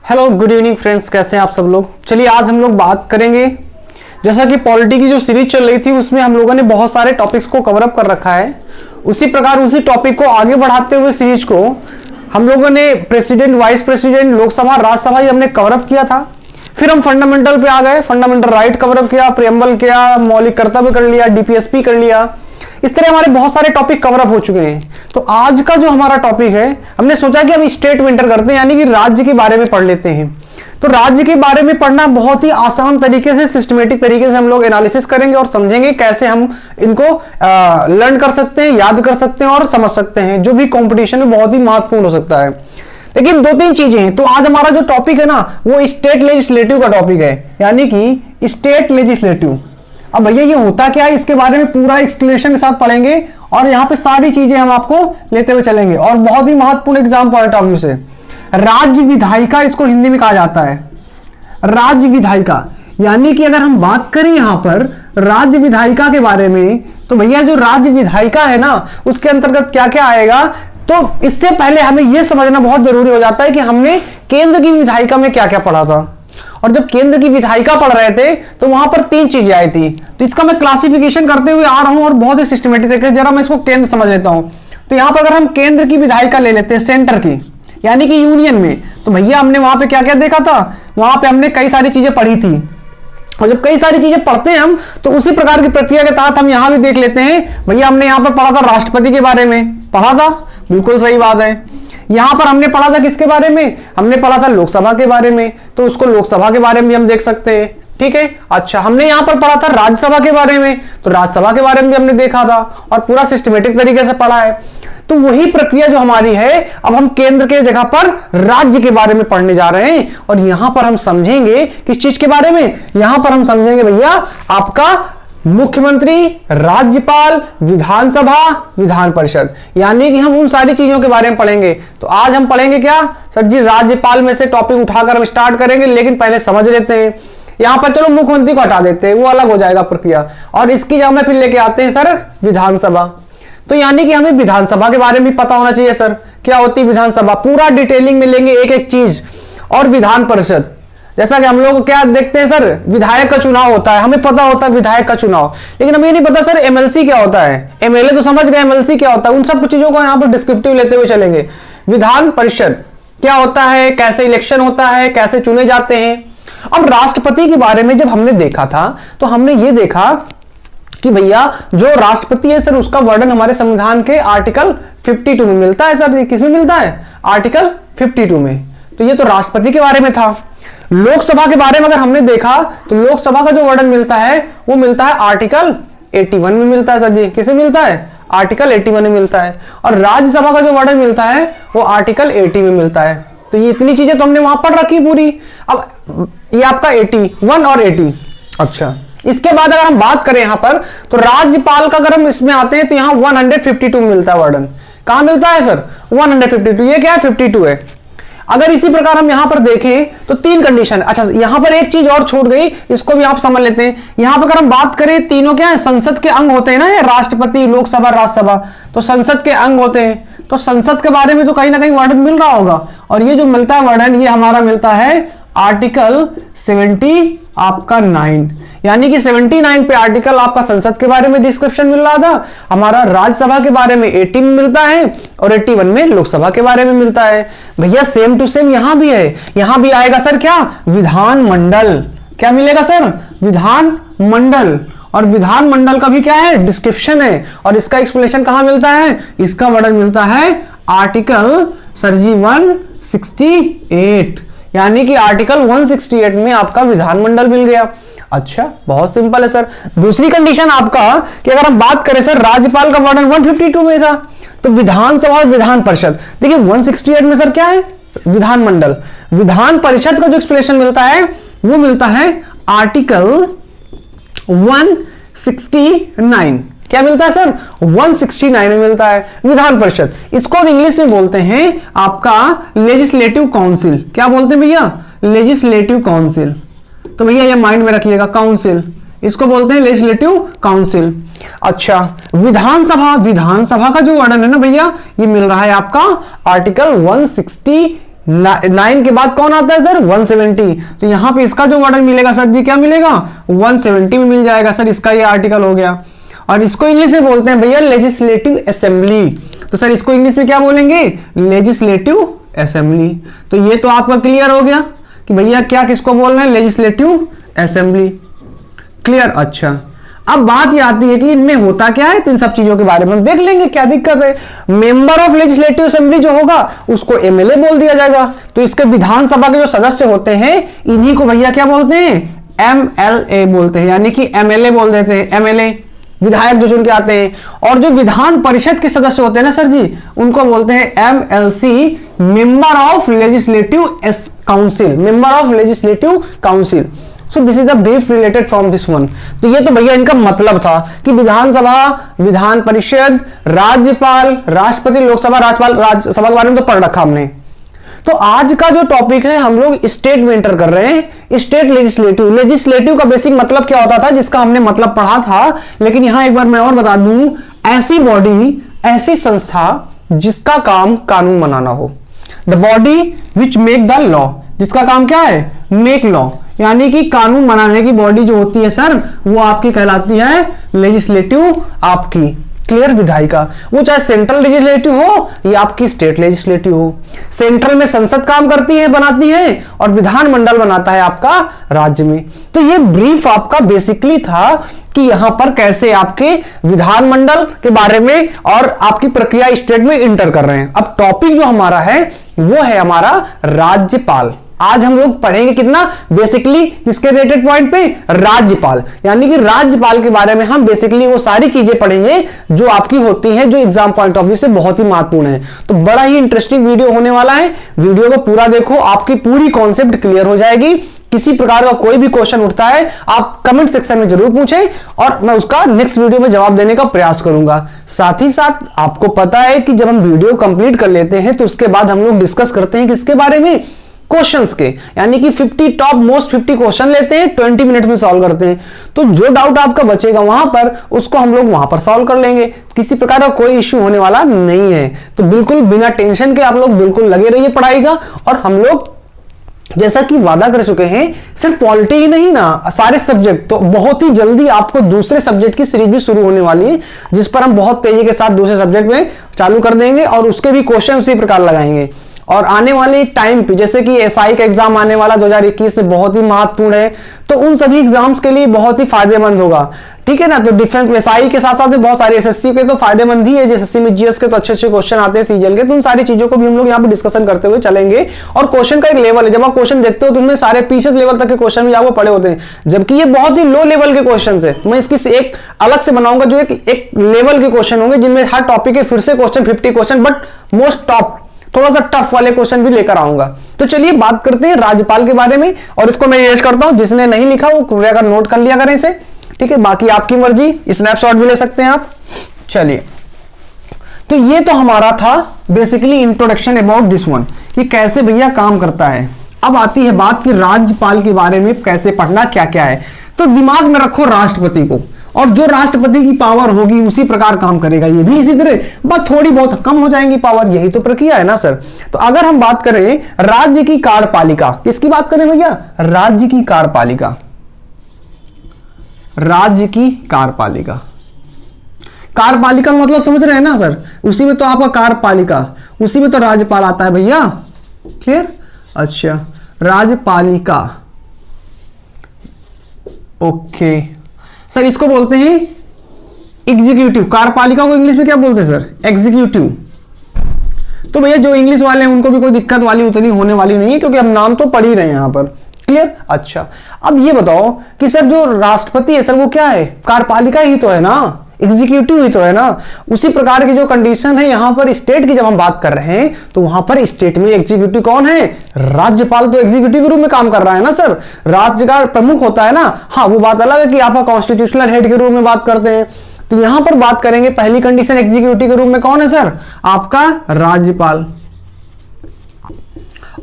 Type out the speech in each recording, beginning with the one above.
Hello good evening friends, कैसे हैं आप सब लोग। चलिए आज हम लोग बात करेंगे, जैसा कि पॉलिटी की जो सीरीज चल रही थी उसमें हम लोगों ने बहुत सारे टॉपिक्स को कवर अप कर रखा है। उसी प्रकार उसी टॉपिक को आगे बढ़ाते हुए सीरीज को हम लोगों ने president, vice president, Lok Sabha, Rajya Sabha ये हमने कवर अप किया था। फिर हम फंडामेंटल पे आ गए, फंडामेंटल राइट कवर अप किया, प्रियम्बल किया, मौलिक कर्तव्य कर लिया, डीपीएसपी कर लिया। इस तरह हमारे बहुत सारे टॉपिक कवर अप हो चुके हैं। तो आज का जो हमारा टॉपिक है, हमने सोचा कि हम स्टेट में एंटर करते हैं, यानी कि राज्य के बारे में पढ़ लेते हैं। तो राज्य के बारे में पढ़ना बहुत ही आसान तरीके से, सिस्टमेटिक तरीके से हम लोग एनालिसिस करेंगे और समझेंगे कैसे हम इनको लर्न कर सकते हैं, याद कर सकते हैं और समझ सकते हैं, जो भी कंपटीशन में बहुत ही महत्वपूर्ण हो सकता है। लेकिन दो तीन चीजें हैं। तो आज हमारा जो टॉपिक है ना, वो स्टेट लेजिस्लेटिव का टॉपिक है, यानी कि स्टेट लेजिस्लेटिव। अब भैया ये होता क्या है, इसके बारे में पूरा एक्सप्लेनेशन के साथ पढ़ेंगे और यहाँ पे सारी चीजें हम आपको लेते हुए चलेंगे। और बहुत ही महत्वपूर्ण एग्जाम पॉइंट ऑफ व्यू से, राज्य विधायिका इसको हिंदी में कहा जाता है, राज्य विधायिका। यानी कि अगर हम बात करें यहाँ पर राज्य विधायिका के बारे में, तो भैया जो राज्य विधायिका है ना, उसके अंतर्गत क्या क्या आएगा। तो इससे पहले हमें यह समझना बहुत जरूरी हो जाता है कि हमने केंद्र की विधायिका में क्या क्या पढ़ा था। और जब केंद्र की विधायिका पढ़ रहे थे तो वहां पर तीन चीजें आई थी। तो इसका मैं क्लासिफिकेशन करते हुए आ रहा हूं और बहुत ही सिस्टमेटिक तरीके से जरा मैं इसको केंद्र समझ लेता हूं। तो यहां पर अगर हम केंद्र की विधायिका ले लेते हैं, सेंटर की, यानी कि यूनियन में, तो भैया हमने वहां पे क्या क्या देखा था, वहां पे हमने कई सारी चीजें पढ़ी थी। और जब कई सारी चीजें पढ़ते हैं हम, तो उसी प्रकार की प्रक्रिया के तहत हम यहां भी देख लेते हैं। भैया हमने यहां पर पढ़ा था राष्ट्रपति के बारे में, पढ़ा था, बिल्कुल सही बात है। यहां पर हमने पढ़ा था किसके बारे में, हमने पढ़ा था लोकसभा के बारे में, तो उसको लोकसभा के बारे में भी हम देख सकते हैं। ठीक है, अच्छा हमने यहां पर पढ़ा था राज्यसभा के बारे में, तो राज्यसभा के बारे में भी हमने देखा था और पूरा सिस्टमेटिक तरीके से पढ़ा है। तो वही प्रक्रिया जो हमारी है, अब हम केंद्र के जगह पर राज्य के बारे में पढ़ने जा रहे हैं। और यहां पर हम समझेंगे किस चीज के बारे में, यहां पर हम समझेंगे भैया आपका मुख्यमंत्री, राज्यपाल, विधानसभा, विधान परिषद, यानी कि हम उन सारी चीजों के बारे में पढ़ेंगे। तो आज हम पढ़ेंगे क्या सर जी, राज्यपाल में से टॉपिक उठाकर हम स्टार्ट करेंगे, लेकिन पहले समझ लेते हैं। यहां पर चलो मुख्यमंत्री को हटा देते हैं, वो अलग हो जाएगा प्रक्रिया, और इसकी जगह में फिर लेके आते हैं सर विधानसभा। तो यानी कि हमें विधानसभा के बारे में पता होना चाहिए सर, क्या होती है विधानसभा, पूरा डिटेलिंग में लेंगे एक एक चीज। और विधान परिषद, जैसा कि हम लोग क्या देखते हैं सर, विधायक का चुनाव होता है, हमें पता होता है विधायक का चुनाव, लेकिन हमें नहीं पता सर एमएलसी क्या होता है। एमएलए तो समझ गए, एमएलसी क्या होता है, उन सब चीजों को यहां पर डिस्क्रिप्टिव लेते हुए चलेंगे। विधान परिषद क्या होता है, कैसे इलेक्शन होता है, कैसे चुने जाते हैं। अब राष्ट्रपति के बारे में जब हमने देखा था, तो हमने ये देखा कि भैया जो राष्ट्रपति है सर, उसका वर्णन हमारे संविधान के आर्टिकल 52 में मिलता है सर। किसमें मिलता है, आर्टिकल 52 में। तो ये तो राष्ट्रपति के बारे में था। लोकसभा के बारे में अगर हमने देखा, तो लोकसभा का जो वर्णन मिलता है वो मिलता है आर्टिकल 81 में मिलता है सर जी। किसे मिलता है, आर्टिकल 81 में मिलता है। और राज्यसभा का जो वर्णन मिलता है वो आर्टिकल 80 में मिलता है। तो ये इतनी चीजें तो हमने वहां पढ़ रखी पूरी। अब ये आपका 81 और 80। अच्छा, इसके बाद अगर हम बात करें यहां पर, तो राज्यपाल का अगर हम इसमें आते हैं, तो यहां 152 में मिलता है वर्णन। कहां मिलता है सर, 152। ये क्या है, 52 है। अगर इसी प्रकार हम यहां पर देखें तो तीन कंडीशन। अच्छा, यहां पर एक चीज और छूट गई, इसको भी आप समझ लेते हैं। यहां पर अगर हम बात करें, तीनों क्या है, संसद के अंग होते हैं ना, राष्ट्रपति, लोकसभा, राज्यसभा, तो संसद के अंग होते हैं। तो संसद के बारे में तो कहीं ना कहीं वर्णन मिल रहा होगा। और ये जो मिलता है वर्णन, ये हमारा मिलता है आर्टिकल 70 आपका 9, यानी कि 79 पे आर्टिकल आपका संसद के बारे में डिस्क्रिप्शन मिल रहा था। हमारा राज्यसभा के बारे में 80 में मिलता है और 81 में लोकसभा के बारे में मिलता है। भैया सेम टू सेम यहां भी है। यहां भी आएगा सर क्या, विधानमंडल। क्या मिलेगा सर, विधानमंडल। और विधानमंडल का भी क्या है, डिस्क्रिप्शन है। और इसका एक्सप्लेनेशन कहां मिलता है, इसका वर्णन मिलता है आर्टिकल सर जी 168, यानी कि आर्टिकल 168 में आपका विधानमंडल मिल गया। अच्छा, बहुत सिंपल है सर। दूसरी कंडीशन आपका कि अगर हम बात करें सर, राज्यपाल का वर्णन 152 में था, तो विधानसभा और विधान परिषद, देखिए 168 में सर क्या है, विधानमंडल। विधान परिषद का जो एक्सप्लेनेशन मिलता है वो मिलता है आर्टिकल 169। क्या मिलता है सर, 169 में मिलता है विधान परिषद। इसको इंग्लिश में बोलते हैं आपका लेजिस्लेटिव काउंसिल। क्या बोलते हैं भैया, लेजिस्लेटिव काउंसिल। तो भैया ये माइंड में रखिएगा, काउंसिल, इसको बोलते हैं लेजिस्लेटिव काउंसिल। अच्छा, विधानसभा, विधानसभा का जो वर्णन है ना भैया, ये मिल रहा है आपका आर्टिकल 160 9 के बाद कौन आता है सर? 170। तो यहां पे इसका जो वर्डन मिलेगा सर जी, क्या मिलेगा? 170 में मिल जाएगा सर, इसका ये आर्टिकल हो गया। और इसको इंग्लिश में बोलते हैं भैया लेजिस्लेटिव असेंबली। तो सर इसको इंग्लिश में क्या बोलेंगे? Legislative assembly. तो ये तो आपका क्लियर हो गया कि भैया क्या किसको बोल रहे हैं? Legislative assembly. क्लियर? अच्छा, अब बात ये आती है कि इनमें होता क्या है, तो इन सब चीजों के बारे में हम देख लेंगे, क्या दिक्कत है। मेंबर ऑफ लेजिस्लेटिव असेंबली जो होगा उसको एमएलए बोल दिया जाएगा। तो इसके विधानसभा के जो सदस्य होते हैं इन्हीं को भैया क्या बोलते हैं? एमएलए बोलते हैं, यानी कि एमएलए बोल देते हैं, एमएलए विधायक जो चुन के आते हैं। और जो विधान परिषद के सदस्य होते हैं ना सर जी, उनको बोलते हैं MLC, member of legislative council, member of legislative council. So this is a brief related from this one. तो ये तो भैया इनका मतलब था कि विधानसभा, विधान परिषद, राज्यपाल, राष्ट्रपति, लोकसभा, राज्यपाल, राज्यसभा के बारे में तो पढ़ रखा हमने। तो आज का जो टॉपिक है हम लोग स्टेट में एंटर कर रहे हैं। स्टेट लेजिस्लेटिव, लेजिस्लेटिव का बेसिक मतलब क्या होता था, जिसका हमने मतलब पढ़ा था, लेकिन यहां एक बार मैं और बता दूं, ऐसी बॉडी, ऐसी संस्था जिसका काम कानून बनाना हो। The body which make the law, जिसका काम क्या है? मेक लॉ, यानी कि कानून बनाने की बॉडी जो होती है सर, वो आपकी कहलाती है लेजिस्लेटिव, आपकी क्लियर विधायिका। वो चाहे सेंट्रल लेजिस्लेटिव हो या आपकी स्टेट लेजिस्लेटिव हो। सेंट्रल में संसद काम करती है, बनाती है, और विधानमंडल बनाता है आपका राज्य में। तो ये ब्रीफ आपका बेसिकली था कि यहां पर कैसे आपके विधानमंडल के बारे में और आपकी प्रक्रिया स्टेट में इंटर कर रहे हैं। अब टॉपिक जो हमारा है वो है हमारा राज्यपाल। आज हम लोग पढ़ेंगे कितना बेसिकली किसके रिलेटेड पॉइंट पे? राज्यपाल। यानी कि राज्यपाल के बारे में हम बेसिकली वो सारी चीजें पढ़ेंगे जो आपकी होती हैं, जो एग्जाम पॉइंट ऑफ व्यू से बहुत ही महत्वपूर्ण है। तो बड़ा ही इंटरेस्टिंग वीडियो होने वाला है। वीडियो को पूरा देखो, आपकी पूरी कॉन्सेप्ट क्लियर हो जाएगी। किसी प्रकार का कोई भी क्वेश्चन उठता है आप कमेंट सेक्शन में जरूर पूछें और मैं उसका नेक्स्ट वीडियो में जवाब देने का प्रयास करूंगा। साथ ही साथ आपको पता है कि जब हम वीडियो कंप्लीट कर लेते हैं तो उसके बाद हम लोग डिस्कस करते हैं किसके बारे में? क्वेश्चंस के, यानी कि 50 टॉप मोस्ट 50 क्वेश्चन लेते हैं, 20 मिनट में सॉल्व करते हैं। तो जो डाउट आपका बचेगा वहां पर, उसको हम लोग वहां पर सॉल्व कर लेंगे। किसी प्रकार का कोई इश्यू होने वाला नहीं है। तो बिल्कुल बिना टेंशन के आप लोग बिल्कुल लगे रहिए पढ़ाई का। और हम लोग जैसा कि वादा कर चुके हैं, सिर्फ पॉलिटी ही नहीं ना, सारे सब्जेक्ट, तो बहुत ही जल्दी आपको दूसरे सब्जेक्ट की सीरीज भी शुरू होने वाली है, जिस पर हम बहुत तेजी के साथ दूसरे सब्जेक्ट में चालू कर देंगे और उसके भी क्वेश्चन उसी प्रकार लगाएंगे। और आने वाले टाइम पे जैसे कि एसआई का एग्जाम आने वाला 2021 में बहुत ही महत्वपूर्ण है, तो उन सभी एग्जाम्स के लिए बहुत ही फायदेमंद होगा। ठीक है ना? तो डिफेंस एसआई के साथ साथ बहुत सारे एसएससी के तो फायदेमंद ही है। एसएससी में जीएस के तो अच्छे अच्छे क्वेश्चन आते हैं, सीजीएल के, तो उन सारी चीजों को भी हम लोग यहाँ पे डिस्कशन करते हुए चलेंगे। और क्वेश्चन का एक लेवल है, जब आप क्वेश्चन देखते हो तो उनमें सारे पीछे लेवल तक के क्वेश्चन भी आपको पड़े होते हैं, जबकि ये बहुत ही लो लेवल के क्वेश्चन है। मैं इसकी एक अलग से बनाऊंगा जो एक लेवल के क्वेश्चन होंगे, जिनमें हर टॉपिक के फिर से question 50 question, but most top थोड़ा सा टफ वाले क्वेश्चन भी लेकर आऊंगा। तो चलिए बात करते हैं राज्यपाल के बारे में, और इसको मैं इरेज करता हूं, जिसने नहीं लिखा वो पूरा नोट कर लिया करें इसे। ठीक है, बाकी आपकी मर्जी, स्नैपशॉट भी ले सकते हैं आप। चलिए, तो ये तो हमारा था basically introduction about this one, कि कैसे भैया काम करता है। अब आती है बात कि राज्यपाल के बारे में कैसे पढ़ना, क्या क्या है। तो दिमाग में रखो राष्ट्रपति को, और जो राष्ट्रपति की पावर होगी उसी प्रकार काम करेगा ये भी इसी तरह, बस थोड़ी बहुत कम हो जाएंगी पावर, यही तो प्रक्रिया है ना सर। तो अगर हम बात करें राज्य की कार्यपालिका, किसकी बात करें भैया? राज्य की कार्यपालिका, राज्य की कार्यपालिका। कार्यपालिका मतलब समझ रहे हैं ना सर? उसी में तो आपका कार्यपालिका, उसी में तो राज्यपाल आता है भैया। क्लियर? अच्छा, राज्यपालिका, ओके सर। इसको बोलते हैं एग्जीक्यूटिव। कार्यपालिका को इंग्लिश में क्या बोलते हैं सर? एग्जीक्यूटिव। तो भैया जो इंग्लिश वाले हैं उनको भी कोई दिक्कत वाली उतनी होने वाली नहीं है, क्योंकि हम नाम तो पढ़ ही रहे हैं यहां पर। क्लियर? अच्छा, अब ये बताओ कि सर जो राष्ट्रपति है सर वो क्या है? कार्यपालिका ही तो है ना, एग्जीक्यूटिव ही तो है ना। उसी प्रकार की जो कंडीशन है यहां पर स्टेट की जब हम बात कर रहे हैं, तो वहां पर स्टेट में एग्जीक्यूटिव कौन है? राज्यपाल तो एग्जीक्यूटिव के रूप में काम कर रहा है ना सर। राज्य का प्रमुख होता है ना। हाँ, वो बात अलग है कि आप कॉन्स्टिट्यूशनल हेड के रूप में बात करते हैं। तो यहां पर बात करेंगे पहली कंडीशन एग्जीक्यूटिव के रूप में कौन है सर? आपका राज्यपाल।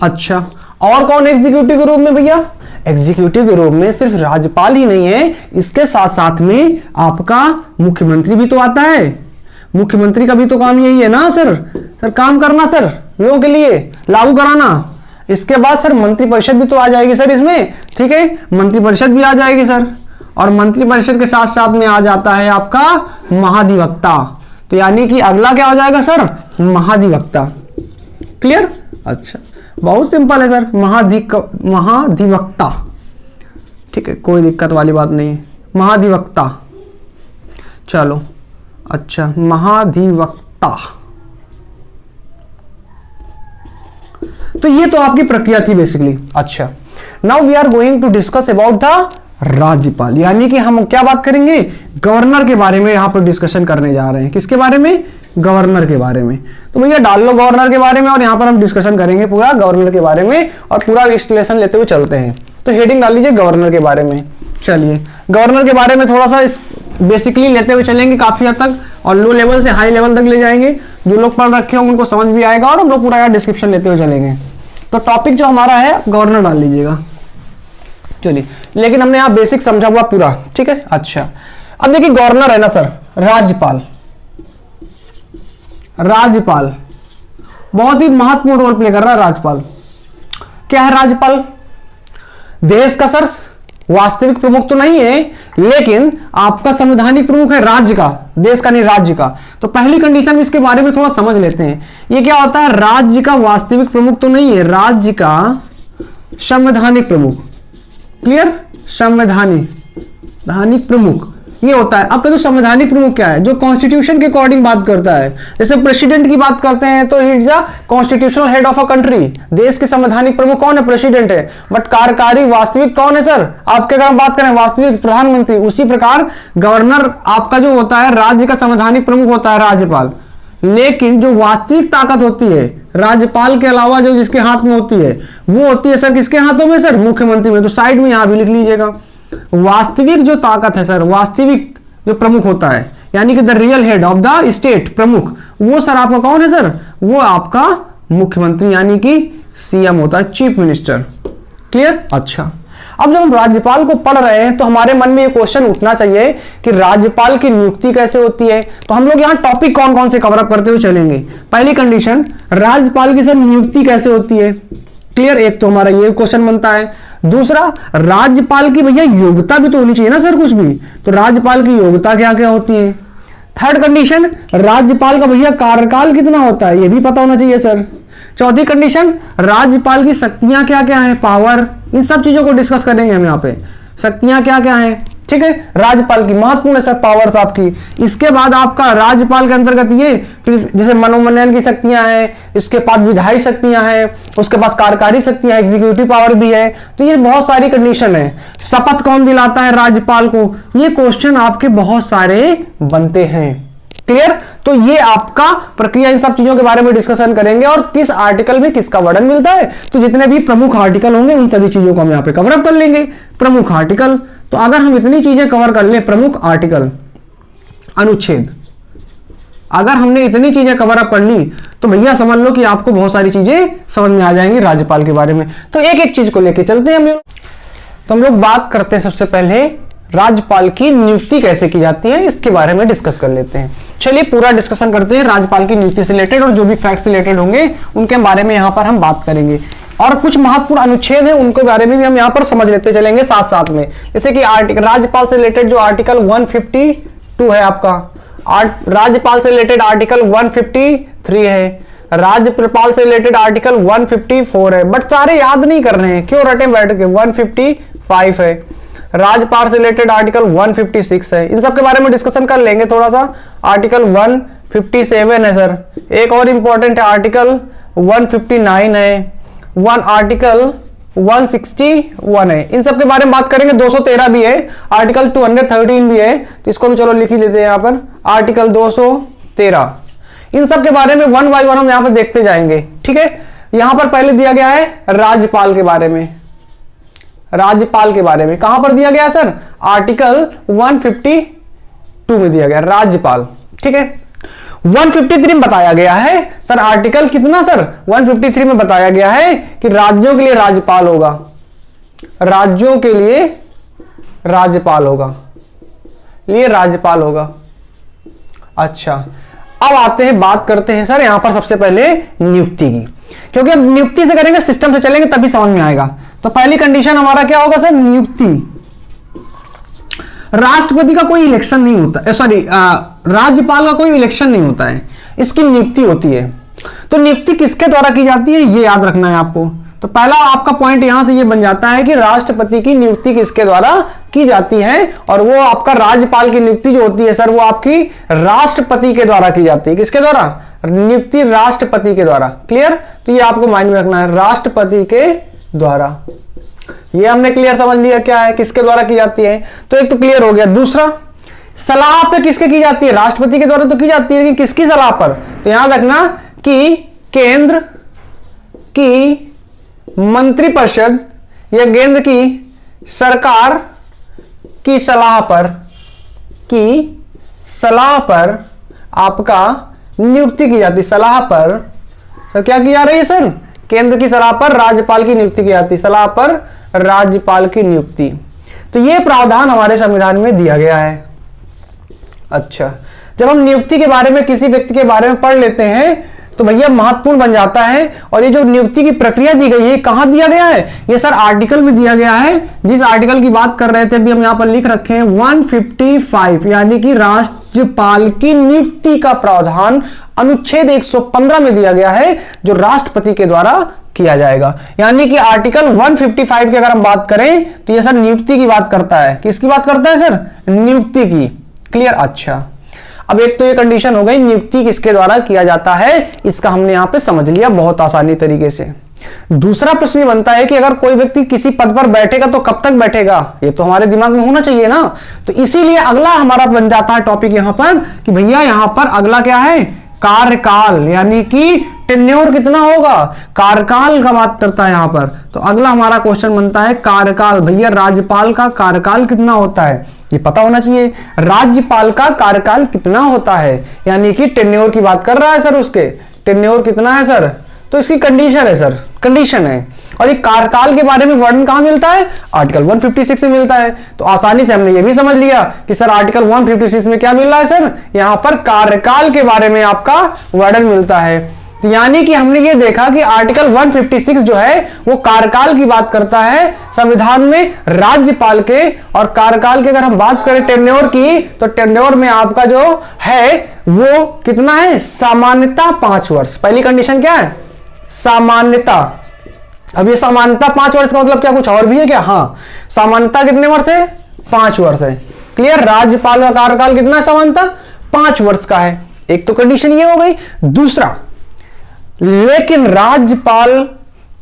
अच्छा, और कौन एग्जीक्यूटिव के रूप में भैया? एग्जीक्यूटिव के रूप में सिर्फ राज्यपाल ही नहीं है, इसके साथ साथ में आपका मुख्यमंत्री भी तो आता है। मुख्यमंत्री का भी तो काम यही है ना सर, काम करना सर, लोगों के लिए लागू कराना। इसके बाद सर मंत्रिपरिषद भी तो आ जाएगी सर इसमें, ठीक है, मंत्रिपरिषद भी आ जाएगी सर, और मंत्रिपरिषद के साथ साथ में आ जाता है आपका महाधिवक्ता। तो यानी कि अगला क्या हो जाएगा सर, महाधिवक्ता। क्लियर? अच्छा, बहुत सिंपल है सर, महाधिवक्ता, ठीक है, कोई दिक्कत वाली बात नहीं है, महाधिवक्ता। चलो अच्छा, महाधिवक्ता। तो ये तो आपकी प्रक्रिया थी बेसिकली। अच्छा, now we are going to discuss about the rajyapal, यानी कि हम क्या बात करेंगे, गवर्नर के बारे में यहां पर डिस्कशन करने जा रहे हैं। किसके बारे में? गवर्नर के बारे में। तो भैया डाल लो गवर्नर के बारे में, और यहां पर हम डिस्कशन करेंगे पूरा गवर्नर के बारे में, और पूरा एक्सप्लेनेशन लेते हुए चलते हैं। तो हेडिंग डाल लीजिए गवर्नर के बारे में। चलिए गवर्नर के बारे में थोड़ा सा बेसिकली लेते हुए चलेंगे काफी हद तक, और लो लेवल से हाई लेवल तक ले जाएंगे। जो लोग पढ़ रखे होंगे उनको समझ भी आएगा, और हम लोग पूरा डिस्क्रिप्शन लेते हुए चलेंगे। तो टॉपिक जो हमारा है गवर्नर डाल लीजिएगा। चलिए, लेकिन हमने यहाँ बेसिक समझा हुआ पूरा, ठीक है। अच्छा, अब देखिए गवर्नर है ना सर, राज्यपाल, राज्यपाल बहुत ही महत्वपूर्ण रोल प्ले कर रहा है राज्यपाल। क्या है राज्यपाल? देश का सर वास्तविक प्रमुख तो नहीं है, लेकिन आपका संवैधानिक प्रमुख है राज्य का, देश का नहीं, राज्य का। तो पहली कंडीशन इसके बारे में थोड़ा समझ लेते हैं। ये क्या होता है, राज्य का वास्तविक प्रमुख तो नहीं है, राज्य का संवैधानिक प्रमुख। क्लियर? संवैधानिक प्रमुख ये होता है। अब कहते संवैधानिक प्रमुख क्या है? जो कॉन्स्टिट्यूशन के अकॉर्डिंग बात करता है। जैसे प्रेसिडेंट की बात करते हैं तो it is a constitutional head of a country. देश के संवैधानिक प्रमुख कौन है? प्रेसिडेंट है। बट कार्यकारी वास्तविक कौन है सर? आपके अगर हम बात करें वास्तविक प्रधानमंत्री। उसी प्रकार गवर्नर आपका जो होता है राज्य का संवैधानिक प्रमुख होता है राज्यपाल। लेकिन जो वास्तविक ताकत होती है राज्यपाल के अलावा जो जिसके हाथ में होती है, वो होती है सर किसके हाथों में? सर मुख्यमंत्री में। तो साइड में यहां भी लिख लीजिएगा, वास्तविक जो ताकत है सर, वास्तविक जो प्रमुख होता है, यानी कि the real head of the state, प्रमुख, वो सर आपका कौन है सर? वो आपका मुख्यमंत्री यानी कि सीएम होता है, चीफ मिनिस्टर। क्लियर? अच्छा, अब जब हम राज्यपाल को पढ़ रहे हैं तो हमारे मन में ये क्वेश्चन उठना चाहिए कि राज्यपाल की नियुक्ति कैसे होती है। तो हम लोग यहाँ टॉपिक कौन कौन से कवर अप करते हुए चलेंगे। पहली कंडीशन, राज्यपाल की सर नियुक्ति कैसे होती है। क्लियर? एक तो हमारा ये क्वेश्चन बनता है। दूसरा, राज्यपाल की भैया योग्यता भी तो होनी चाहिए ना सर कुछ भी, तो राज्यपाल की योग्यता क्या क्या होती है। थर्ड कंडीशन, राज्यपाल का भैया कार्यकाल कितना होता है, ये भी पता होना चाहिए सर। चौथी कंडीशन, राज्यपाल की शक्तियां क्या क्या है, पावर, इन सब चीजों को डिस्कस करेंगे हम यहाँ पे। शक्तियां क्या क्या है, ठीक है, राज्यपाल की महत्वपूर्ण है सर पावर्स आपकी। इसके बाद आपका राज्यपाल के अंतर्गत ये फिर जैसे मनोनयन की शक्तियां हैं, इसके बाद विधायी शक्तियां हैं, उसके पास कार्यकारी शक्तियां, एग्जीक्यूटिव पावर भी है। तो ये बहुत सारी कंडीशन है। शपथ कौन दिलाता है राज्यपाल को, ये क्वेश्चन आपके बहुत सारे बनते हैं। क्लियर? तो ये आपका प्रक्रिया, इन सब चीजों के बारे में डिस्कशन करेंगे, और किस आर्टिकल में किसका वर्णन मिलता है। तो जितने भी प्रमुख आर्टिकल होंगे उन सभी चीजों को हम यहाँ पे कवर अप कर लेंगे। प्रमुख आर्टिकल, तो अगर हम इतनी चीजें कवर कर ले, प्रमुख आर्टिकल, अनुच्छेद, अगर हमने इतनी चीजें कवर अप कर ली तो भैया समझ लो कि आपको बहुत सारी चीजें समझ में आ जाएंगी राज्यपाल के बारे में। तो एक एक चीज को लेके चलते हैं हम लोग। तो हम लोग बात करते हैं सबसे पहले राज्यपाल की नियुक्ति कैसे की जाती है, इसके बारे में डिस्कस कर लेते हैं। चलिए पूरा डिस्कशन करते हैं राज्यपाल की नियुक्ति से रिलेटेड, और जो भी फैक्ट्स रिलेटेड होंगे उनके बारे में यहां पर हम बात करेंगे। और कुछ महत्वपूर्ण अनुच्छेद है उनके बारे में भी हम यहां पर समझ लेते चलेंगे साथ साथ में। जैसे कि राज्यपाल से रिलेटेड जो आर्टिकल 152 है आपका, राज्यपाल से रिलेटेड आर्टिकल 153 है, राज्यपाल से रिलेटेड आर्टिकल 154 है। बट सारे याद नहीं कर रहे हैं, क्यों रटे बैठ के। 155 है, राज्यपाल से रिलेटेड आर्टिकल 156 है। इन सब के बारे में डिस्कशन कर लेंगे थोड़ा सा। आर्टिकल 157 है सर, एक और इंपॉर्टेंट है आर्टिकल 159 है, आर्टिकल 161 है। इन सब के बारे में बात करेंगे। 213 भी है, आर्टिकल 213 भी है, तो इसको भी चलो लिख ही लेते हैं यहाँ पर, आर्टिकल 213। इन सब के बारे में वन बाय वन हम यहाँ पर देखते जाएंगे, ठीक है। यहां पर पहले दिया गया है राज्यपाल के बारे में, राज्यपाल के बारे में कहां पर दिया गया सर, आर्टिकल 152 में दिया गया राज्यपाल, ठीक है। 153 में बताया गया है सर, आर्टिकल कितना सर 153 में बताया गया है कि राज्यों के लिए राज्यपाल होगा, राज्यों के लिए राज्यपाल होगा, लिए राज्यपाल होगा। अच्छा, अब आते हैं बात करते हैं सर यहां पर सबसे पहले नियुक्ति की। क्योंकि अब नियुक्ति से करेंगे, सिस्टम से चलेंगे तभी समझ में आएगा। तो पहली कंडीशन हमारा क्या होगा सर, नियुक्ति। राष्ट्रपति का कोई इलेक्शन नहीं होता, सॉरी राज्यपाल का कोई इलेक्शन नहीं होता है, इसकी नियुक्ति होती है। तो नियुक्ति किसके द्वारा की जाती है ये याद रखना है आपको। तो पहला आपका पॉइंट यहां से ये बन जाता है कि राष्ट्रपति की नियुक्ति किसके द्वारा की जाती है, और वो आपका राज्यपाल की नियुक्ति जो होती है सर वो आपकी राष्ट्रपति के द्वारा की जाती है। किसके द्वारा, नियुक्ति राष्ट्रपति के द्वारा। क्लियर, तो ये आपको माइंड में रखना है, राष्ट्रपति के द्वारा। ये हमने क्लियर समझ लिया क्या है, किसके द्वारा की जाती है। तो एक तो क्लियर हो गया। दूसरा, सलाह पे किसके की जाती है, राष्ट्रपति के द्वारा तो की जाती है, लेकिन किसकी सलाह पर, तो यहां रखना कि केंद्र की मंत्रिपरिषद या केंद्र की सरकार की सलाह पर आपका नियुक्ति की जाती। सलाह पर सर क्या की जा रही है सर, केंद्र की सलाह पर राज्यपाल की नियुक्ति की जाती, सलाह पर राज्यपाल की नियुक्ति। तो यह प्रावधान हमारे संविधान में दिया गया है। अच्छा, जब हम नियुक्ति के बारे में, किसी व्यक्ति के बारे में पढ़ लेते हैं तो भैया महत्वपूर्ण बन जाता है। और ये जो नियुक्ति की प्रक्रिया दी गई है कहां दिया गया है, ये सर आर्टिकल में दिया गया है। जिस आर्टिकल की बात कर रहे थे अभी हम यहां पर लिख रखे हैं 155, यानी कि राज्यपाल की नियुक्ति का प्रावधान अनुच्छेद 115 में दिया गया है, जो राष्ट्रपति के द्वारा किया जाएगा। यानी कि आर्टिकल 155 की अगर हम बात करें तो ये सर नियुक्ति की बात करता है। किसकी बात करता है सर, नियुक्ति की। क्लियर। अच्छा, अब एक तो ये कंडीशन हो गई नियुक्ति किसके द्वारा किया जाता है, इसका हमने यहां पे समझ लिया बहुत आसानी तरीके से। दूसरा प्रश्न ये बनता है कि अगर कोई व्यक्ति किसी पद पर बैठेगा तो कब तक बैठेगा, ये तो हमारे दिमाग में होना चाहिए ना। तो इसीलिए अगला हमारा बन जाता है टॉपिक यहां पर कि भैया यहां पर अगला क्या है, कार्यकाल, यानी कि टेन्योर कितना होगा, कार्यकाल का बात करता है यहां पर। तो अगला हमारा क्वेश्चन बनता है कार्यकाल। भैया राज्यपाल का कार्यकाल कितना होता है, ये पता होना चाहिए। राज्यपाल का कार्यकाल कितना होता है, यानी कि टेन्योर की बात कर रहा है सर, उसके टेन्योर कितना है सर, तो इसकी कंडीशन है सर, कंडीशन है। और ये कार्यकाल के बारे में वर्णन कहां मिलता है, आर्टिकल 156 में मिलता है। तो आसानी से हमने ये भी समझ लिया कि सर आर्टिकल 156 में क्या मिल रहा है सर, यहां पर कार्यकाल के बारे में आपका वर्णन मिलता है। तो यानी कि हमने ये देखा कि आर्टिकल 156 जो है वो कार्यकाल की बात करता है संविधान में राज्यपाल के, और कार्यकाल की अगर हम बात करें टेन्योर की, तो टेन्योर में आपका जो है वो कितना है, सामान्यता 5 वर्ष। पहली कंडीशन क्या है, सामान्यता। अब ये सामान्यता 5 वर्ष का मतलब क्या कुछ और भी है क्या, हाँ, सामान्यता कितने वर्ष है, 5 वर्ष है। क्लियर। राज्यपाल का कार्यकाल कितना है, सामान्यता 5 वर्ष का है। एक तो कंडीशन ये हो गई। दूसरा, लेकिन राज्यपाल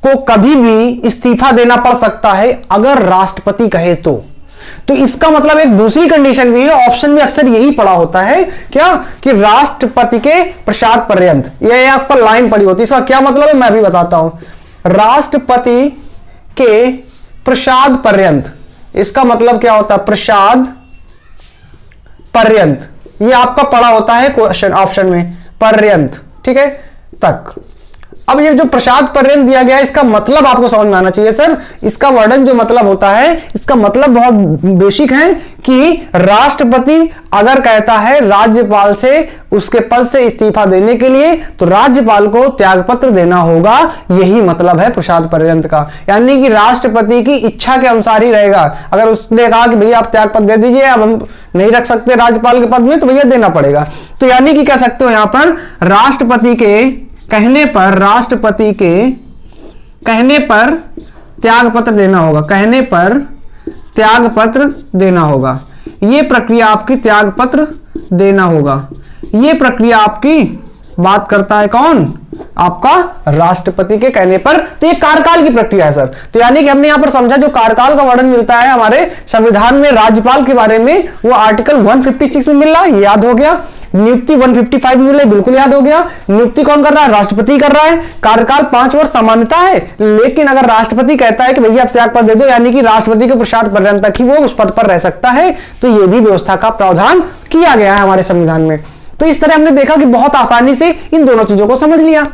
को कभी भी इस्तीफा देना पड़ सकता है अगर राष्ट्रपति कहे तो इसका मतलब एक दूसरी कंडीशन भी है, ऑप्शन में अक्सर यही पड़ा होता है क्या, कि राष्ट्रपति के प्रसाद पर्यंत। ये आपको लाइन पड़ी होती है, इसका क्या मतलब है मैं भी बताता हूं। राष्ट्रपति के प्रसाद पर्यंत, इसका मतलब क्या होता है, प्रसाद पर्यंत, ये आपका पड़ा होता है क्वेश्चन ऑप्शन में, पर्यंत, ठीक है, तक। अब ये जो प्रसाद पर्यंत दिया गया है इसका मतलब आपको समझ में आना चाहिए सर। इसका वर्णन जो मतलब होता है, इसका मतलब बहुत बेसिक है कि राष्ट्रपति अगर कहता है राज्यपाल से उसके पद से इस्तीफा देने के लिए, तो राज्यपाल को त्यागपत्र देना होगा। यही मतलब है प्रसाद पर्यंत का, यानी कि राष्ट्रपति की इच्छा के अनुसार ही रहेगा। अगर उसने कहा कि भैया आप त्यागपत्र दे दीजिए, अब हम नहीं रख सकते राज्यपाल के पद में, तो भैया देना पड़ेगा। तो यानी कि कह सकते हो यहां पर राष्ट्रपति के कहने पर, राष्ट्रपति के कहने पर त्यागपत्र देना होगा, कहने पर त्यागपत्र देना होगा। यह प्रक्रिया आपकी त्यागपत्र देना होगा, यह प्रक्रिया आपकी बात करता है कौन, आपका राष्ट्रपति के कहने पर। तो ये कार्यकाल की प्रक्रिया है सर। तो यानी कि हमने यहां पर समझा जो कार्यकाल का वर्णन मिलता है हमारे संविधान में राज्यपाल के बारे में, वो आर्टिकल 156 में मिल रहा है, याद हो गया। नियुक्ति 155 में मिले, बिल्कुल याद हो गया। नियुक्ति कौन कर रहा है, राष्ट्रपति कर रहा है। कार्यकाल 5 वर्ष सामान्यता है, लेकिन अगर राष्ट्रपति कहता है कि भैया आप त्यागपत्र दे दो, यानी कि राष्ट्रपति के प्रसाद पर्यंत तक ही वो उस पद पर रह सकता है। तो ये भी व्यवस्था का प्रावधान किया गया है हमारे संविधान में। तो इस तरह हमने देखा कि बहुत आसानी से इन दोनों चीजों को समझ लिया।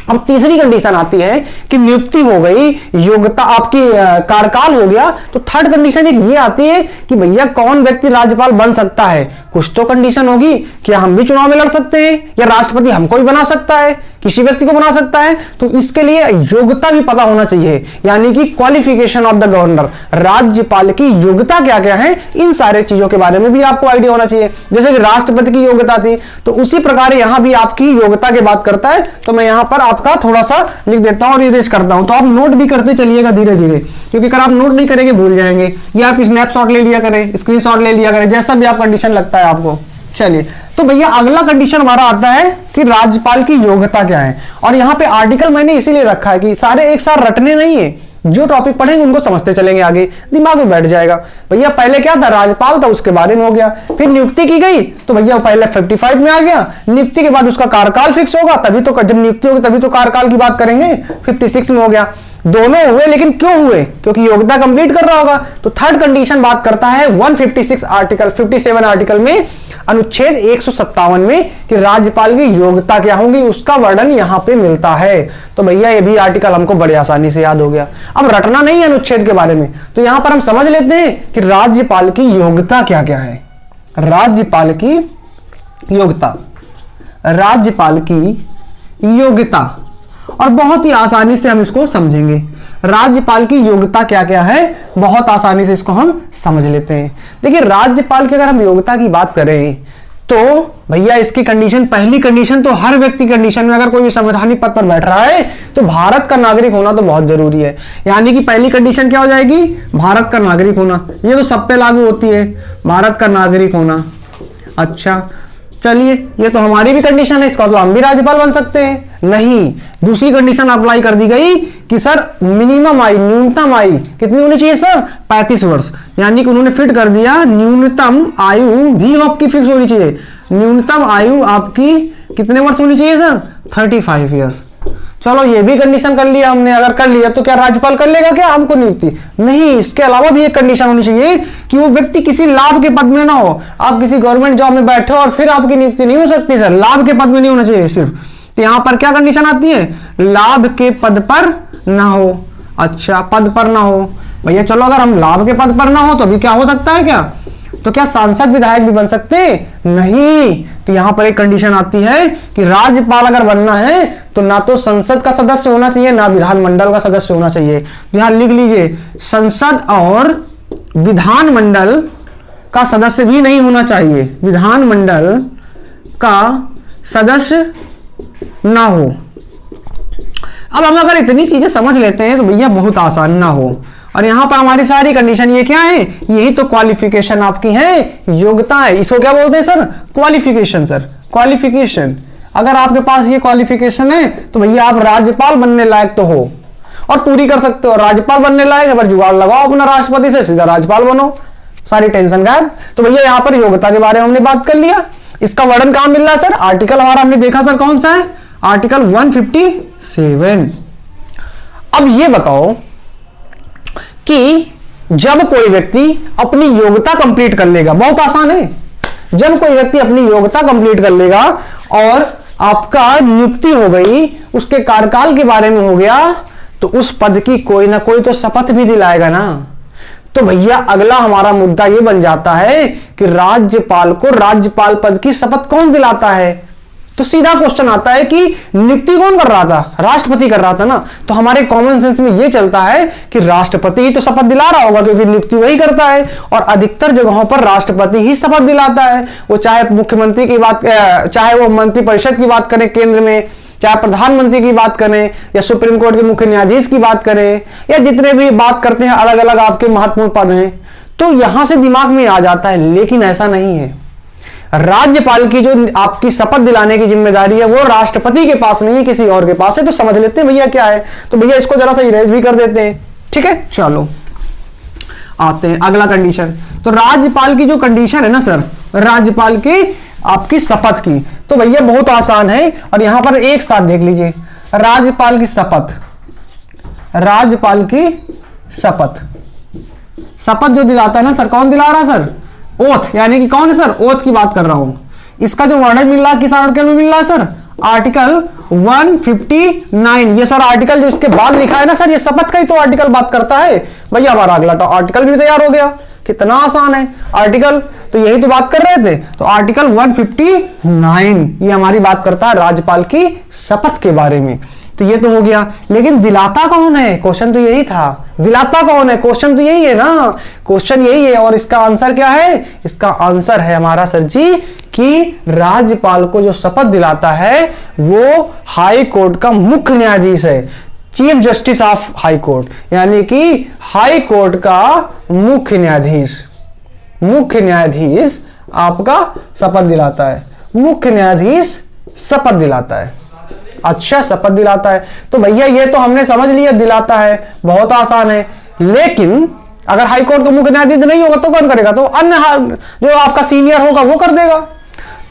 अब तीसरी कंडीशन आती है कि नियुक्ति हो गई, योग्यता आपकी कार्यकाल हो गया, तो थर्ड कंडीशन एक ये आती है कि भैया कौन व्यक्ति राज्यपाल बन सकता है। कुछ तो कंडीशन होगी, क्या हम भी चुनाव में लड़ सकते हैं, या राष्ट्रपति हमको भी बना सकता है, किसी व्यक्ति को बना सकता है, तो इसके लिए योग्यता भी पता होना चाहिए, यानी कि क्वालिफिकेशन ऑफ द गवर्नर, राज्यपाल की योग्यता क्या क्या है, इन सारे चीजों के बारे में भी आपको आइडिया होना चाहिए। जैसे कि राष्ट्रपति की योग्यता थी, तो उसी प्रकार यहां भी आपकी योग्यता की बात करता है। तो मैं यहां पर आपका थोड़ा सा लिख देता हूं और इरेज करता हूं, तो आप नोट भी करते चलिएगा धीरे धीरे, क्योंकि अगर आप नोट नहीं करेंगे भूल जाएंगे, या आप स्नैपशॉट ले लिया करें, स्क्रीनशॉट ले लिया करें, जैसा भी आप कंडीशन लगता है आपको। चलिए, तो भैया अगला कंडीशन हमारा आता है कि राज्यपाल की योग्यता क्या है, और यहां पे आर्टिकल मैंने इसीलिए रखा है कि सारे एक साथ रटने नहीं है, जो टॉपिक पढ़ेंगे उनको समझते चलेंगे, आगे दिमाग में बैठ जाएगा। भैया पहले क्या था, राज्यपाल था, उसके बारे में हो गया, फिर नियुक्ति की गई, तो भैया पहले 55 में आ गया, नियुक्ति के बाद उसका कार्यकाल फिक्स होगा, तभी तो जब नियुक्ति होगी तभी तो कार्यकाल की बात करेंगे, 56 में हो गया। दोनों हुए, लेकिन क्यों हुए, क्योंकि योग्यता कंप्लीट कर रहा होगा। तो थर्ड कंडीशन बात करता है 156 आर्टिकल 57 आर्टिकल में, अनुच्छेद 157 में, कि राज्यपाल की योग्यता क्या होगी, उसका वर्णन यहां पे मिलता है। तो भैया ये भी आर्टिकल हमको बड़े आसानी से याद हो गया। अब रटना नहीं है अनुच्छेद के बारे में, तो यहां पर हम समझ लेते हैं कि राज्यपाल की योग्यता क्या क्या है। राज्यपाल की योग्यता, राज्यपाल की योग्यता, और बहुत ही आसानी से हम इसको समझेंगे। राज्यपाल की योग्यता क्या क्या है, बहुत आसानी से इसको हम समझ लेते हैं। देखिए राज्यपाल की अगर हम योग्यता की बात करें तो भैया इसकी कंडीशन, पहली कंडीशन तो हर व्यक्ति कंडीशन में, अगर कोई भी संवैधानिक पद पर बैठ रहा है तो भारत का नागरिक होना तो बहुत जरूरी है। यानी कि पहली कंडीशन क्या हो जाएगी, भारत का नागरिक होना। ये तो सब पे लागू होती है, भारत का नागरिक होना। अच्छा चलिए, ये तो हमारी भी कंडीशन है, इसका तो हम भी राज्यपाल बन सकते हैं। नहीं, दूसरी कंडीशन अप्लाई कर दी गई कि सर मिनिमम आयु, न्यूनतम आयु कितनी होनी चाहिए सर, 35 वर्ष। यानी कि उन्होंने फिट कर दिया, न्यूनतम आयु भी आपकी फिक्स होनी चाहिए। न्यूनतम आयु आपकी कितने वर्ष होनी चाहिए सर, 35 ईयर्स। चलो ये भी कंडीशन कर लिया हमने, अगर कर लिया तो क्या राज्यपाल कर लेगा क्या हमको नियुक्ति? नहीं, इसके अलावा भी एक कंडीशन होनी चाहिए कि वो व्यक्ति किसी लाभ के पद में ना हो। आप किसी गवर्नमेंट जॉब में बैठे हो और फिर आपकी नियुक्ति नहीं हो सकती सर, लाभ के पद में नहीं होना चाहिए सिर्फ। तो यहां पर क्या कंडीशन आती है, लाभ के पद पर ना हो। अच्छा, पद पर ना हो भैया, चलो अगर हम लाभ के पद पर ना हो तो अभी क्या हो सकता है, क्या तो क्या सांसद विधायक भी बन सकते? नहीं। तो यहां पर एक कंडीशन आती है कि राज्यपाल अगर बनना है तो ना तो संसद का सदस्य होना चाहिए, ना विधानमंडल का सदस्य होना चाहिए। यहां लिख लीजिए, संसद और विधानमंडल का सदस्य भी नहीं होना चाहिए, विधानमंडल का सदस्य ना हो। अब हम अगर इतनी चीजें समझ लेते हैं तो भैया बहुत आसान ना हो। और यहां पर हमारी सारी कंडीशन ये क्या है, यही तो क्वालिफिकेशन आपकी है, योग्यता है। इसको क्या बोलते हैं सर, क्वालिफिकेशन सर, क्वालिफिकेशन। अगर आपके पास ये क्वालिफिकेशन है तो भैया आप राज्यपाल बनने लायक तो हो और पूरी कर सकते हो। राज्यपाल बनने लायक अगर जुगाड़ लगाओ अपना राष्ट्रपति से, सीधा राज्यपाल बनो, सारी टेंशन गायब। तो भैया यहां पर योग्यता के बारे में हमने बात कर लिया। इसका वर्णन कहां मिल रहा है सर, आर्टिकल हमारा हमने देखा सर कौन सा है, आर्टिकल 157। अब ये बताओ कि जब कोई व्यक्ति अपनी योग्यता कंप्लीट कर लेगा, बहुत आसान है, जब कोई व्यक्ति अपनी योग्यता कंप्लीट कर लेगा और आपका नियुक्ति हो गई, उसके कार्यकाल के बारे में हो गया, तो उस पद की कोई ना कोई तो शपथ भी दिलाएगा ना। तो भैया अगला हमारा मुद्दा यह बन जाता है कि राज्यपाल को राज्यपाल पद की शपथ कौन दिलाता है। तो सीधा क्वेश्चन आता है कि नियुक्ति कौन कर रहा था, राष्ट्रपति कर रहा था ना। तो हमारे कॉमन सेंस में यह चलता है कि राष्ट्रपति ही तो शपथ दिला रहा होगा, क्योंकि नियुक्ति वही करता है और अधिकतर जगहों पर राष्ट्रपति ही शपथ दिलाता है। वो चाहे मुख्यमंत्री की बात, चाहे वो मंत्रिपरिषद की बात करें केंद्र में, चाहे प्रधानमंत्री की बात करें, या सुप्रीम कोर्ट के मुख्य न्यायाधीश की बात करें, या जितने भी बात करते हैं अलग अलग आपके महत्वपूर्ण पद हैं, तो यहां से दिमाग में आ जाता है। लेकिन ऐसा नहीं है, राज्यपाल की जो आपकी शपथ दिलाने की जिम्मेदारी है वो राष्ट्रपति के पास नहीं है, किसी और के पास है। तो समझ लेते हैं भैया क्या है। तो भैया इसको जरा सा इरेज भी कर देते हैं, ठीक है। चलो आते हैं अगला कंडीशन। तो राज्यपाल की जो कंडीशन है ना सर, राज्यपाल की आपकी शपथ की, तो भैया बहुत आसान है। और यहां पर एक साथ देख लीजिए, राज्यपाल की शपथ, राज्यपाल की शपथ, शपथ जो दिलाता है ना सर, कौन दिला रहा है सर, ओथ, यानी कि कौन है सर, ओथ की बात कर रहा हूं। इसका जो वर्णन मिल रहा है किस आर्टिकल में मिल रहा है सर, आर्टिकल 159। ये सर आर्टिकल जो इसके बाद लिखा है ना सर, ये शपथ का ही तो आर्टिकल बात करता है। भैया हमारा अगला आर्टिकल भी तैयार हो गया, कितना आसान है आर्टिकल। तो यही तो बात कर रहे थे। तो आर्टिकल 159 ये हमारी बात करता है राज्यपाल की शपथ के बारे में। तो ये तो हो गया, लेकिन दिलाता कौन है, क्वेश्चन तो यही था। दिलाता कौन है, क्वेश्चन तो यही है ना, क्वेश्चन यही है। और इसका आंसर क्या है, इसका आंसर है हमारा सर जी कि राज्यपाल को जो शपथ दिलाता है वो हाई कोर्ट का मुख्य न्यायाधीश है, chief justice of high court, यानी कि हाई कोर्ट का मुख्य न्यायाधीश। मुख्य न्यायाधीश आपका शपथ दिलाता है, मुख्य न्यायाधीश शपथ दिलाता है। अच्छा, शपथ दिलाता है तो भैया ये तो हमने समझ लिया, दिलाता है, बहुत आसान है। लेकिन अगर हाई कोर्ट का मुख्य न्यायाधीश नहीं होगा तो कौन करेगा, तो अन्य जो आपका सीनियर होगा वो कर देगा।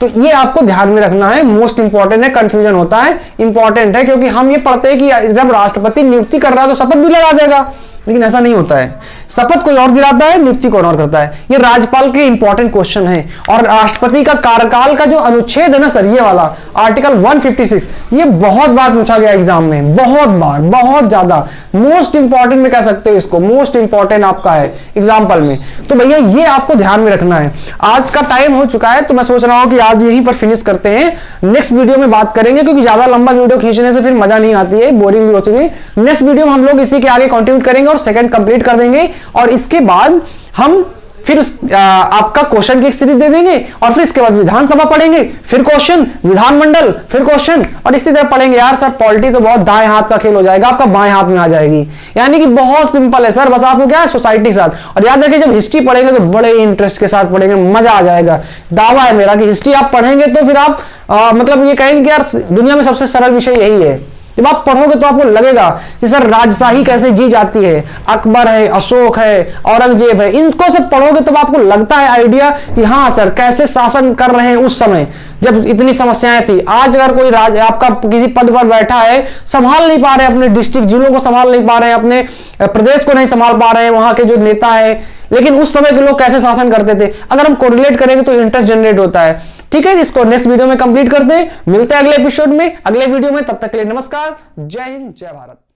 तो ये आपको ध्यान में रखना है, मोस्ट इंपॉर्टेंट है, कंफ्यूजन होता है, इंपॉर्टेंट है, क्योंकि हम ये पढ़ते हैं कि जब राष्ट्रपति नियुक्ति कर रहा है तो शपथ भी लगा देगा, लेकिन ऐसा नहीं होता है। शपथ कोई और दिलाता है, नियुक्ति कौन और करता है। ये राज्यपाल के इंपॉर्टेंट क्वेश्चन है। और राष्ट्रपति का कार्यकाल का जो अनुच्छेद है ना सर, ये वाला आर्टिकल 156, ये बहुत बार पूछा गया एग्जाम में, बहुत बार, बहुत ज्यादा। मोस्ट इंपॉर्टेंट में कह सकते हो इसको, मोस्ट इंपॉर्टेंट आपका है एग्जाम्पल में। तो भैया ये आपको ध्यान में रखना है। आज का टाइम हो चुका है तो मैं सोच रहा हूं कि आज यहीं पर फिनिश करते हैं, नेक्स्ट वीडियो में बात करेंगे, क्योंकि ज्यादा लंबा वीडियो खींचने से फिर मजा नहीं आती है, बोरिंग भी होती है। नेक्स्ट वीडियो में हम लोग इसी के आगे कंटिन्यू करेंगे और सेकंड कंप्लीट कर देंगे, और इसके बाद हम फिर आपका क्वेश्चन की एक सीरीज दे देंगे, और फिर इसके बाद विधानसभा पढ़ेंगे, फिर क्वेश्चन, विधानमंडल, फिर क्वेश्चन, और इसी तरह पढ़ेंगे। यार सर पॉलिटी तो बहुत दाएं हाथ का खेल हो जाएगा, आपका बाएं हाथ में आ जाएगी, यानी कि बहुत सिंपल है सर, बस आपको क्या है सोसाइटी के साथ। और याद रखिए जब हिस्ट्री पढ़ेंगे तो बड़े इंटरेस्ट के साथ पढ़ेंगे, मजा आ जाएगा। दावा है मेरा कि हिस्ट्री आप पढ़ेंगे तो फिर आप मतलब ये कहेंगे कि यार दुनिया में सबसे सरल विषय यही है। जब आप पढ़ोगे तो आपको लगेगा कि सर राजशाही कैसे जी जाती है, अकबर है, अशोक है, औरंगजेब है, इनको सब पढ़ोगे तब आपको लगता है आइडिया कि हाँ सर कैसे शासन कर रहे हैं उस समय जब इतनी समस्याएं थी। आज अगर कोई आपका किसी पद पर बैठा है, संभाल नहीं पा रहे अपने डिस्ट्रिक्ट जिलों को, संभाल नहीं पा रहे हैं, अपने प्रदेश को नहीं संभाल पा रहे हैं वहां के जो नेता है, लेकिन उस समय के लोग कैसे शासन करते थे, अगर हम कोरिलेट करेंगे तो इंटरेस्ट जनरेट होता है। ठीक है, इसको नेक्स्ट वीडियो में कंप्लीट करते हैं, मिलते हैं अगले एपिसोड में, अगले वीडियो में। तब तक के लिए नमस्कार, जय हिंद, जय भारत।